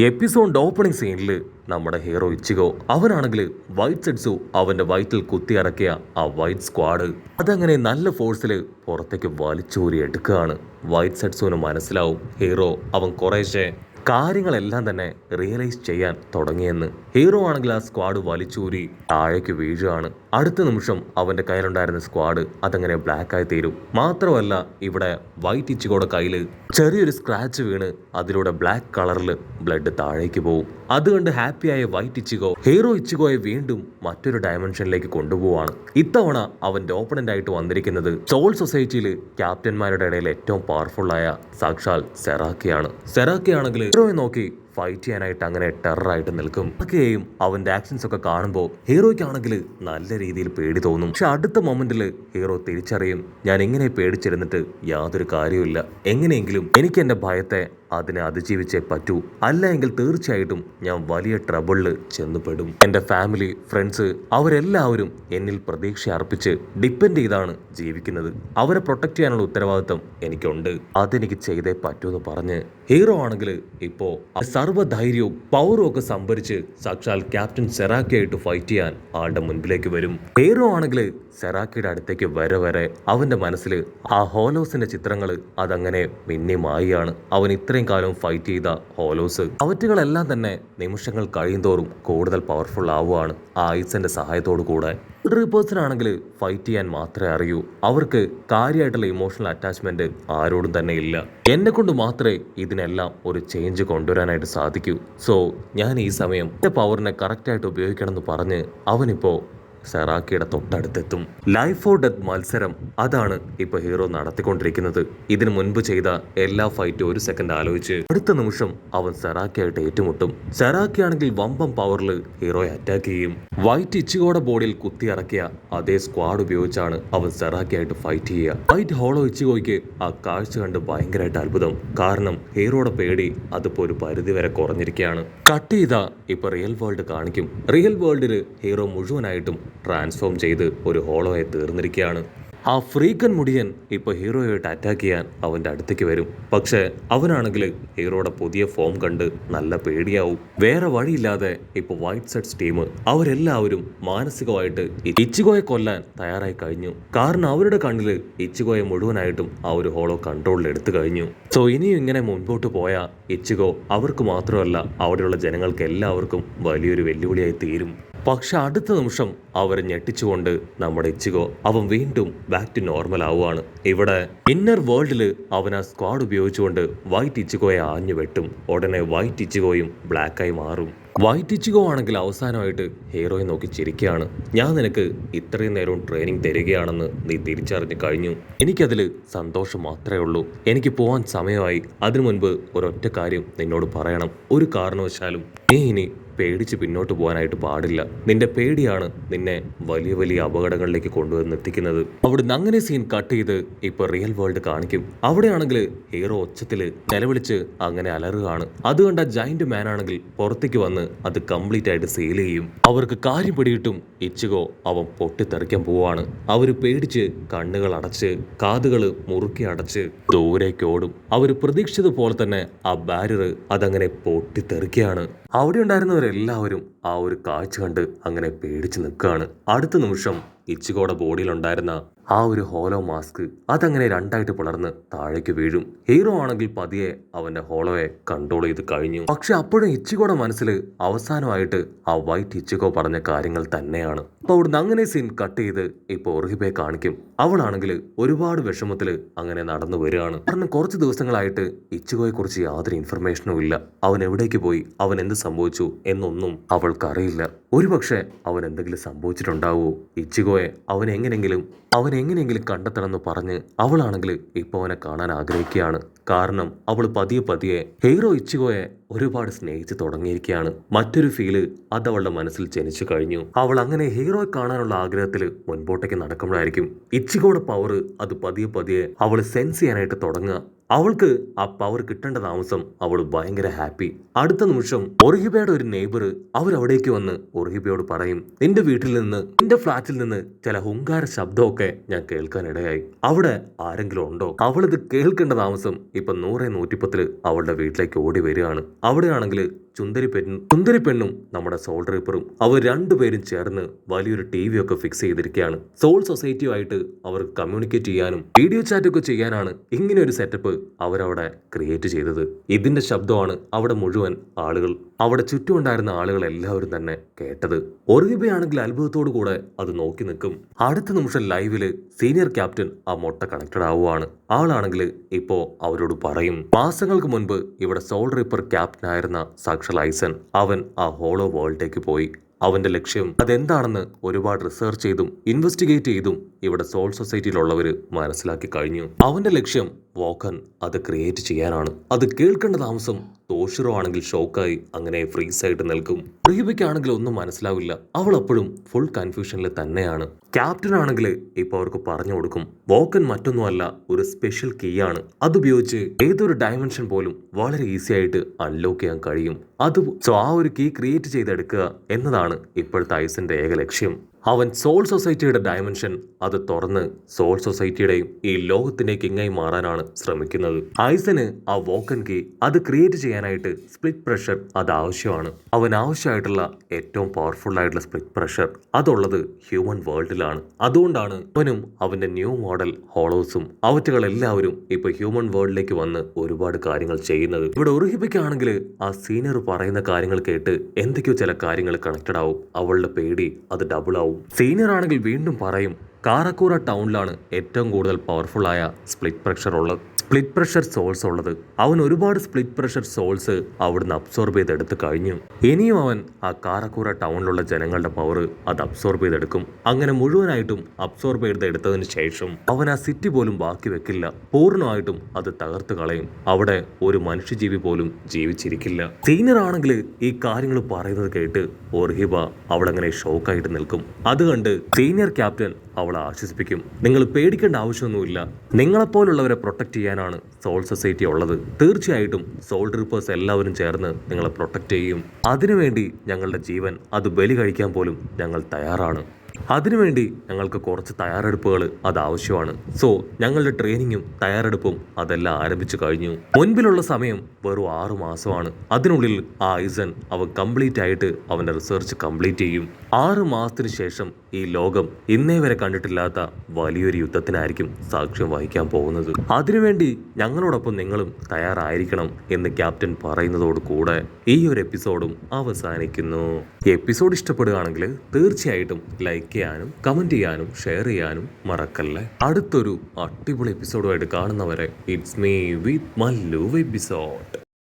എപ്പിസോഡിന്റെ opening സീനിൽ നമ്മുടെ hero Ichigo അവനാണെങ്കിൽ വൈറ്റ് സെറ്റ്സു അവന്റെ വയറ്റിൽ കുത്തിയിറക്കിയ ആ വൈറ്റ് സ്ക്വാഡ് അതങ്ങനെ നല്ല ഫോഴ്സിൽ പുറത്തേക്ക് വലിച്ചൂരി എടുക്കുകയാണ്. വൈറ്റ് സെറ്റ്സുവിന് മനസ്സിലാവും ഹീറോ അവൻ കുറേശ്ശെ കാര്യങ്ങളെല്ലാം തന്നെ റിയലൈസ് ചെയ്യാൻ തുടങ്ങിയെന്ന്. ഹീറോ ആണെങ്കിൽ ആ സ്ക്വാഡ് വലിച്ചൂരി താഴേക്ക് വീഴുകയാണ്. അടുത്ത നിമിഷം അവന്റെ കയ്യിലുണ്ടായിരുന്ന സ്ക്വാഡ് അതങ്ങനെ ബ്ലാക്ക് ആയി തീരും. മാത്രമല്ല ഇവിടെ വൈറ്റ് ഇച്ചിഗോയുടെ കയ്യിൽ ചെറിയൊരു സ്ക്രാച്ച് വീണ് അതിലൂടെ ബ്ലാക്ക് കളറിൽ ബ്ലഡ് താഴേക്ക് പോകും. അതുകൊണ്ട് ഹാപ്പിയായ വൈറ്റ് ഇച്ചിഗോ ഹീറോ ഇച്ചിഗോയെ വീണ്ടും മറ്റൊരു ഡയമെൻഷനിലേക്ക് കൊണ്ടുപോവാണ്. ഇത്തവണ അവന്റെ ഓപ്പണന്റ് ആയിട്ട് വന്നിരിക്കുന്നത് സോൾ സൊസൈറ്റിയിൽ ക്യാപ്റ്റന്മാരുടെ ഇടയിൽ ഏറ്റവും പവർഫുൾ ആയ സാക്ഷാൽ സെറാക്കിയാണ്. സെറാക്കിയാണെങ്കിൽ ഹീറോയെ നോക്കി ഫൈറ്റ് ചെയ്യാനായിട്ട് അങ്ങനെ ടെററായിട്ട് നിൽക്കും. ഒക്കെയും അവന്റെ ആക്ഷൻസ് ഒക്കെ കാണുമ്പോൾ ഹീറോയ്ക്കാണെങ്കിൽ നല്ല രീതിയിൽ പേടി തോന്നും. പക്ഷെ അടുത്ത മൊമെന്റിൽ ഹീറോ തിരിച്ചറിയും, ഞാൻ ഇങ്ങനെ പേടിച്ചിരുന്നിട്ട് യാതൊരു കാര്യമില്ല, എങ്ങനെയെങ്കിലും എനിക്ക് എന്റെ ഭയത്തെ അതിനെ അതിജീവിച്ചേ പറ്റൂ, അല്ല എങ്കിൽ തീർച്ചയായിട്ടും ഞാൻ വലിയ ട്രബിളിൽ ചെന്നുപെടും. എന്റെ ഫാമിലി, ഫ്രണ്ട്സ് അവരെല്ലാവരും എന്നിൽ പ്രതീക്ഷ അർപ്പിച്ച് ഡിപ്പെൻഡ് ചെയ്താണ് ജീവിക്കുന്നത്. അവരെ പ്രൊട്ടക്ട് ചെയ്യാനുള്ള ഉത്തരവാദിത്തം എനിക്കുണ്ട്, അതെനിക്ക് ചെയ്തേ പറ്റൂ എന്ന് പറഞ്ഞ് ഹീറോ ആണെങ്കിൽ ഇപ്പോ സർവ്വധൈര്യവും പവറും ഒക്കെ സംഭരിച്ച് സാക്ഷാൽ ക്യാപ്റ്റൻ സെറാക്കിയായിട്ട് ഫൈറ്റ് ചെയ്യാൻ ആളുടെ മുൻപിലേക്ക് വരും. ഹീറോ ആണെങ്കിൽ സെറാക്കിയുടെ അടുത്തേക്ക് വരെ അവന്റെ മനസ്സിൽ ആ ഹോലോസിന്റെ ചിത്രങ്ങൾ അതങ്ങനെ മിന്നിമായാണ്. അവൻ ഇത്രയും കാലം ഫൈറ്റ് ചെയ്ത ഹോലോസ് അവറ്റുകളെല്ലാം തന്നെ നിമിഷങ്ങൾ കഴിയുന്തോറും കൂടുതൽ പവർഫുൾ ആവുകയാണ് ആ ഐസിന്റെ സഹായത്തോടു കൂടെ. റീപ്പേഴ്സിനാണെങ്കിൽ ഫൈറ്റ് ചെയ്യാൻ മാത്രമേ അറിയൂ. അവർക്ക് കാര്യമായിട്ടുള്ള ഇമോഷണൽ അറ്റാച്ച്മെന്റ് ആരോടും തന്നെ ഇല്ല. എന്നെ കൊണ്ട് മാത്രമേ ഇതിനെല്ലാം ഒരു ചേഞ്ച് കൊണ്ടുവരാനായിട്ട് സാധിക്കൂ. സോ ഞാൻ ഈ സമയം എന്റെ പവറിനെ കറക്റ്റായിട്ട് ഉപയോഗിക്കണം എന്ന് പറഞ്ഞ് അവനിപ്പോ സെറാക്കിയുടെ തൊട്ടടുത്തെത്തും. ലൈഫ് ഓർ ഡെത്ത് മത്സരം അതാണ് ഇപ്പൊ ഹീറോ നടത്തിക്കൊണ്ടിരിക്കുന്നത്. ഇതിനു മുൻപ് ചെയ്ത എല്ലാ ഫൈറ്റും ഒരു സെക്കൻഡ് ആലോചിച്ച് അടുത്ത നിമിഷം അവൻ സെറാക്കിയായിട്ട് ഏറ്റുമുട്ടും. സെറാക്കി ആണെങ്കിൽ വമ്പം പവറിൽ ഹീറോയെ അറ്റാക്ക് ചെയ്യും. വൈറ്റ് ഇച്ചിഗോയുടെ ബോഡിയിൽ കുത്തിയിറക്കിയ അതേ സ്ക്വാഡ് ഉപയോഗിച്ചാണ് അവൻ സെറാക്കിയായിട്ട് ഫൈറ്റ് ചെയ്യുക. വൈറ്റ് ഹോളോ ഇച്ചിഗോയ്ക്ക് ആ കാഴ്ച കണ്ട് ഭയങ്കരമായിട്ട് അത്ഭുതം. കാരണം ഹീറോയുടെ പേടി അതിപ്പോ ഒരു പരിധി വരെ കുറഞ്ഞിരിക്കുകയാണ്. കട്ട് ചെയ്ത ഇപ്പൊ റിയൽ വേൾഡ് കാണിക്കും. റിയൽ വേൾഡില് ഹീറോ മുഴുവനായിട്ടും ട്രാൻസ്ഫോം ചെയ്ത് ഒരു ഹോളോയെ തീർന്നിരിക്കുകയാണ്. ആ ഫ്രീക്കൻ മുടിയൻ ഇപ്പൊ ഹീറോയായിട്ട് അറ്റാക്ക് ചെയ്യാൻ അവന്റെ അടുത്തേക്ക് വരും. പക്ഷെ അവനാണെങ്കിൽ ഹീറോയുടെ പുതിയ ഫോം കണ്ട് നല്ല പേടിയാവും. വേറെ വഴിയില്ലാതെ ഇപ്പൊ വൈറ്റ് സെറ്റ്സ് ടീം അവരെല്ലാവരും മാനസികമായിട്ട് ഇച്ചിഗോയെ കൊല്ലാൻ തയ്യാറായി കഴിഞ്ഞു. കാരണം അവരുടെ കണ്ണില് ഇച്ചിഗോയെ മുഴുവനായിട്ടും ആ ഒരു ഹോളോ കൺട്രോളിൽ എടുത്തു കഴിഞ്ഞു. സോ ഇനിയും ഇങ്ങനെ മുൻപോട്ട് പോയ ഇച്ചിഗോ അവർക്ക് മാത്രമല്ല അവിടെയുള്ള ജനങ്ങൾക്ക് എല്ലാവർക്കും വലിയൊരു വെല്ലുവിളിയായി തീരും. പക്ഷെ അടുത്ത നിമിഷം അവരെ ഞെട്ടിച്ചുകൊണ്ട് നമ്മുടെ ഇച്ചിഗോ അവൻ വീണ്ടും ബാക്ക് ടു നോർമൽ ആവുകയാണ്. ഇവിടെ ഇന്നർ വേൾഡില് അവൻ ആ സ്ക്വാഡ് ഉപയോഗിച്ചുകൊണ്ട് വൈറ്റ് ഇച്ചിഗോയെ ആഞ്ഞു വെട്ടും. ഉടനെ വൈറ്റ് ഇച്ചിഗോയും ബ്ലാക്കായി മാറും. വൈറ്റ് ഇച്ചിഗോ ആണെങ്കിൽ അവസാനമായിട്ട് ഹീറോയെ നോക്കി ചിരിക്കുകയാണ്. ഞാൻ നിനക്ക് ഇത്രയും നേരവും ട്രെയിനിങ് തരികയാണെന്ന് നീ തിരിച്ചറിഞ്ഞു കഴിഞ്ഞു. എനിക്കതിൽ സന്തോഷം മാത്രമേ ഉള്ളൂ. എനിക്ക് പോകാൻ സമയമായി. അതിനു മുൻപ് ഒരൊറ്റ കാര്യം നിന്നോട് പറയണം. ഒരു കാരണവശാലും നീ ഇനി പേടിച്ച് പിന്നോട്ട് പോകാനായിട്ട് പാടില്ല. നിന്റെ പേടിയാണ് നിന്നെ വലിയ വലിയ അപകടങ്ങളിലേക്ക് കൊണ്ടുവന്നെത്തിക്കുന്നത്. അവിടുന്ന് അങ്ങനെ സീൻ കട്ട് ചെയ്ത് ഇപ്പൊ റിയൽ വേൾഡ് കാണിക്കും. അവിടെയാണെങ്കിൽ ഹീറോ ഒച്ചത്തില് നിലവിളിച്ച് അങ്ങനെ അലറുകയാണ്. അതുകൊണ്ട് ആ ജൈന്റ് മാൻ ആണെങ്കിൽ പുറത്തേക്ക് വന്ന് അത് കംപ്ലീറ്റ് ആയിട്ട് സീൽ ചെയ്യും. അവർക്ക് കാര്യം പിടിയിട്ടും ഇച്ചിഗോ അവൻ പൊട്ടിത്തെറിക്കാൻ പോവാണ്. അവര് പേടിച്ച് കണ്ണുകൾ അടച്ച് കാതുകള് മുറുക്കി അടച്ച് ദൂരേക്ക് ഓടും. അവര് പ്രതീക്ഷിച്ചതുപോലെ തന്നെ ആ ബാരിയർ അതങ്ങനെ പൊട്ടിത്തെറിക്കുകയാണ്. അവിടെ ഉണ്ടായിരുന്നവരെല്ലാവരും ആ ഒരു കാഴ്ച കണ്ട് അങ്ങനെ പേടിച്ച് നിൽക്കുകയാണ്. അടുത്ത നിമിഷം ഇച്ചിഗോയുടെ ബോഡിയിലുണ്ടായിരുന്ന ആ ഒരു ഹോളോ മാസ്ക് അതങ്ങനെ രണ്ടായിട്ട് പിളർന്ന് താഴേക്ക് വീഴും. ഹീറോ ആണെങ്കിൽ പതിയെ അവന്റെ ഹോളോയെ കൺട്രോൾ ചെയ്ത് കഴിഞ്ഞു. പക്ഷെ അപ്പോഴും ഇച്ചിഗോയുടെ മനസ്സിൽ അവസാനമായിട്ട് ആ വൈറ്റ് ഇച്ചിഗോ പറഞ്ഞ കാര്യങ്ങൾ തന്നെയാണ്. അപ്പൊ അവിടുന്ന് അങ്ങനെ സീൻ കട്ട് ചെയ്ത് ഇപ്പൊ ഒറിഹിബയെ കാണിക്കും. അവളാണെങ്കിൽ ഒരുപാട് വിഷമത്തില് അങ്ങനെ നടന്നു വരികയാണ്. കാരണം കുറച്ച് ദിവസങ്ങളായിട്ട് ഇച്ചിഗോയെ കുറിച്ച് യാതൊരു ഇൻഫർമേഷനും ഇല്ല. അവൻ എവിടേക്ക് പോയി, അവൻ എന്ത് സംഭവിച്ചു എന്നൊന്നും അവൾക്കറിയില്ല. ഒരുപക്ഷെ അവൻ എന്തെങ്കിലും സംഭവിച്ചിട്ടുണ്ടാവുമോ? ഇച്ചിഗോയെ അവൻ എങ്ങനെയെങ്കിലും കണ്ടെത്തണമെന്ന് പറഞ്ഞ് അവളാണെങ്കിൽ ഇപ്പോൾ അവനെ കാണാൻ ആഗ്രഹിക്കുകയാണ്. കാരണം അവൾ പതിയെ ഹീറോ ഇച്ചിഗോയെ ഒരുപാട് സ്നേഹിച്ച് തുടങ്ങിയിരിക്കുകയാണ്. മറ്റൊരു ഫീല് അത് അവളുടെ മനസ്സിൽ ജനിച്ചു കഴിഞ്ഞു. അവൾ അങ്ങനെ ഹീറോയെ കാണാനുള്ള ആഗ്രഹത്തിൽ മുൻപോട്ടേക്ക് നടക്കുമ്പോഴായിരിക്കും ഇച്ചിഗോയുടെ പവർ അത് പതിയെ അവൾ സെൻസ് ചെയ്യാനായിട്ട് തുടങ്ങുക. അവൾക്ക് ആ പവർ കിട്ടേണ്ട താമസം അവൾ ഭയങ്കര ഹാപ്പി. അടുത്ത നിമിഷം ഒറിഹിബയുടെ ഒരു നെയ്ബർ അവരവിടേക്ക് വന്ന് ഒറിഹിബയോട് പറയും, നിന്റെ വീട്ടിൽ നിന്ന്, നിന്റെ ഫ്ലാറ്റിൽ നിന്ന് ചില ഹുങ്കാര ശബ്ദമൊക്കെ ഞാൻ കേൾക്കാനിടയായി. അവിടെ ആരെങ്കിലും ഉണ്ടോ? അവളിത് കേൾക്കേണ്ട താമസം ഇപ്പൊ 100-110 അവളുടെ വീട്ടിലേക്ക് ഓടി വരികയാണ്. അവിടെയാണെങ്കിൽ സുന്ദരി പെണ്ണും നമ്മുടെ സോൾ റീപ്പറും അവർ രണ്ടുപേരും ചേർന്ന് വലിയൊരു TV ഒക്കെ ഫിക്സ് ചെയ്തിരിക്കുകയാണ്. സോൾ സൊസൈറ്റിയുമായിട്ട് അവർക്ക് കമ്മ്യൂണിക്കേറ്റ് ചെയ്യാനും വീഡിയോ ചാറ്റ് ഒക്കെ ചെയ്യാനാണ് ഇങ്ങനെ ഒരു സെറ്റപ്പ് അവരവിടെ ക്രിയേറ്റ് ചെയ്തത്. ഇതിന്റെ ശബ്ദമാണ് അവിടെ ചുറ്റുമുണ്ടായിരുന്ന ആളുകൾ എല്ലാവരും തന്നെ കേട്ടത്. ഒറിബയാണെങ്കിൽ അത്ഭുതത്തോടു കൂടെ അത് നോക്കി നിൽക്കും. അടുത്ത നിമിഷം ലൈവില് സീനിയർ ക്യാപ്റ്റൻ ആ മൊട്ട കണക്റ്റഡ് ആവുകയാണ്. ആളാണെങ്കിൽ ഇപ്പോ അവരോട് പറയും, മാസങ്ങൾക്ക് മുൻപ് ഇവിടെ സോൾ റീപ്പർ ക്യാപ്റ്റൻ ആയിരുന്ന സാക്ഷാൽ ഐസൻ അവൻ ആ ഹോളോ വേൾഡിലേക്ക് പോയി. അവന്റെ ലക്ഷ്യം അതെന്താണെന്ന് ഒരുപാട് റിസർച്ച് ചെയ്തും ഇൻവെസ്റ്റിഗേറ്റ് ചെയ്തും ഇവിടെ സോൾ സൊസൈറ്റിയിലുള്ളവർ മനസ്സിലാക്കി കഴിഞ്ഞു. അവന്റെ ലക്ഷ്യം വോക്കൻ അത് ക്രിയേറ്റ് ചെയ്യാനാണ്. അത് കേൾക്കേണ്ട താമസം തോഷിറോ ആണെങ്കിൽ ഷോക്കായി അങ്ങനെ ഫ്രീസ് ആയിട്ട് നിൽക്കും. റീബയ്ക്കാണെങ്കിൽ ഒന്നും മനസ്സിലാവില്ല. അവൾ അപ്പോഴും ഫുൾ കൺഫ്യൂഷനിൽ തന്നെയാണ്. ക്യാപ്റ്റൻ ആണെങ്കിൽ ഇപ്പൊ അവർക്ക് പറഞ്ഞു കൊടുക്കും, വോക്കൻ മറ്റൊന്നുമല്ല, ഒരു സ്പെഷ്യൽ കീ ആണ്. അതുപയോഗിച്ച് ഏതൊരു ഡയമെൻഷൻ പോലും വളരെ ഈസി ആയിട്ട് അൺലോക്ക് ചെയ്യാൻ കഴിയും. ആ ഒരു കീ ക്രിയേറ്റ് ചെയ്തെടുക്കുക എന്നതാണ് ഇപ്പോഴത്തെ ഐസിന്റെ ഏക ലക്ഷ്യം. അവൻ സോൾ സൊസൈറ്റിയുടെ ഡയമെൻഷൻ അത് തുറന്ന് സോൾ സൊസൈറ്റിയുടെയും ഈ ലോകത്തിന്റെ കിങ്ങായി മാറാനാണ് ശ്രമിക്കുന്നത്. ഐസന് ആ വോക്കൻ കീ അത് ക്രിയേറ്റ് ചെയ്യാനായിട്ട് സ്പ്ലിറ്റ് പ്രഷർ അത് ആവശ്യമാണ്. അവൻ ആവശ്യമായിട്ടുള്ള ഏറ്റവും പവർഫുൾ ആയിട്ടുള്ള സ്പ്ലിറ്റ് പ്രഷർ അതുള്ളത് ഹ്യൂമൻ വേൾഡിലാണ്. അതുകൊണ്ടാണ് അവനും അവന്റെ ന്യൂ മോഡൽ ഹോളോസും അവറ്റുകളെല്ലാവരും ഇപ്പൊ ഹ്യൂമൻ വേൾഡിലേക്ക് വന്ന് ഒരുപാട് കാര്യങ്ങൾ ചെയ്യുന്നത്. ഇവിടെ ഉറുഹിബയ്ക്കാണെങ്കിൽ ആ സീനിയർ പറയുന്ന കാര്യങ്ങൾ കേട്ട് എന്തൊക്കെയോ ചില കാര്യങ്ങൾ കണക്റ്റഡ് ആവും. അവളുടെ പേടി അത് ഡബിൾ ആവും. സീനിയർ ആണെങ്കിൽ വീണ്ടും പറയും, കാരക്കൂറ ടൗണിലാണ് ഏറ്റവും കൂടുതൽ പവർഫുൾ ആയ സ്പ്ലിറ്റ് പ്രഷർ സോൾസ് ഉള്ളത്. അവൻ ഒരുപാട് സ്പ്ലിറ്റ് പ്രഷർ സോൾസ് അവിടുന്ന് അബ്സോർബ് ചെയ്തെടുത്ത് കഴിഞ്ഞു. ഇനിയും അവൻ ആ കാരക്കൂറ ടൗണിലുള്ള ജനങ്ങളുടെ പവർ അത് അബ്സോർബ് ചെയ്തെടുക്കും. അങ്ങനെ മുഴുവനായിട്ടും അബ്സോർബ് ചെയ്തെടുത്തതിന് ശേഷം അവൻ ആ സിറ്റി പോലും ബാക്കി വെക്കില്ല. പൂർണ്ണമായിട്ടും അത് തകർത്ത് കളയും. അവിടെ ഒരു മനുഷ്യജീവി പോലും ജീവിച്ചിരിക്കില്ല. സീനിയർ ആണെങ്കിൽ ഈ കാര്യങ്ങൾ പറയുന്നത് കേട്ട് ഒർഹിബ അവളങ്ങനെ ഷോക്കായിട്ട് നിൽക്കും. അത് കണ്ട് സീനിയർ ക്യാപ്റ്റൻ അവളെ ആശ്വസിപ്പിക്കും, നിങ്ങൾ പേടിക്കേണ്ട ആവശ്യമൊന്നുമില്ല, നിങ്ങളെപ്പോലുള്ളവരെ പ്രൊട്ടക്ട് ചെയ്യാനാണ് സോൾ സൊസൈറ്റി ഉള്ളത്. തീർച്ചയായിട്ടും സോൾ ട്രിപ്പേഴ്സ് എല്ലാവരും ചേർന്ന് നിങ്ങളെ പ്രൊട്ടക്ട് ചെയ്യും. അതിനുവേണ്ടി ഞങ്ങളുടെ ജീവൻ അത് ബലി കഴിക്കാൻ പോലും ഞങ്ങൾ തയ്യാറാണ്. അതിനുവേണ്ടി ഞങ്ങൾക്ക് കുറച്ച് തയ്യാറെടുപ്പുകൾ അത് ആവശ്യമാണ്. സോ ഞങ്ങളുടെ ട്രെയിനിങ്ങും തയ്യാറെടുപ്പും അതെല്ലാം ആരംഭിച്ചു കഴിഞ്ഞു. മുൻപിലുള്ള സമയം വെറും 6 മാസമാണ്. അതിനുള്ളിൽ ആ ഐസൻ അവൻ കംപ്ലീറ്റ് ആയിട്ട് അവന്റെ റിസർച്ച് കംപ്ലീറ്റ് ചെയ്യും. 6 മാസത്തിന് ശേഷം ഈ ലോകം ഇന്നേ വരെ കണ്ടിട്ടില്ലാത്ത വലിയൊരു യുദ്ധത്തിനായിരിക്കും സാക്ഷ്യം വഹിക്കാൻ പോകുന്നത്. അതിനുവേണ്ടി ഞങ്ങളോടൊപ്പം നിങ്ങളും തയ്യാറായിരിക്കണം എന്ന് ക്യാപ്റ്റൻ പറയുന്നതോട് കൂടെ ഈ ഒരു എപ്പിസോഡും അവസാനിക്കുന്നു. എപ്പിസോഡ് ഇഷ്ടപ്പെടുകയാണെങ്കിൽ തീർച്ചയായിട്ടും ലൈക്ക് ചെയ്യാനും കമന്റ് ചെയ്യാനും ഷെയർ ചെയ്യാനും മറക്കല്ലേ. അടുത്തൊരു അടിപൊളി എപ്പിസോഡുമായിട്ട് കാണുന്നവരെ it's me with Mallu episode.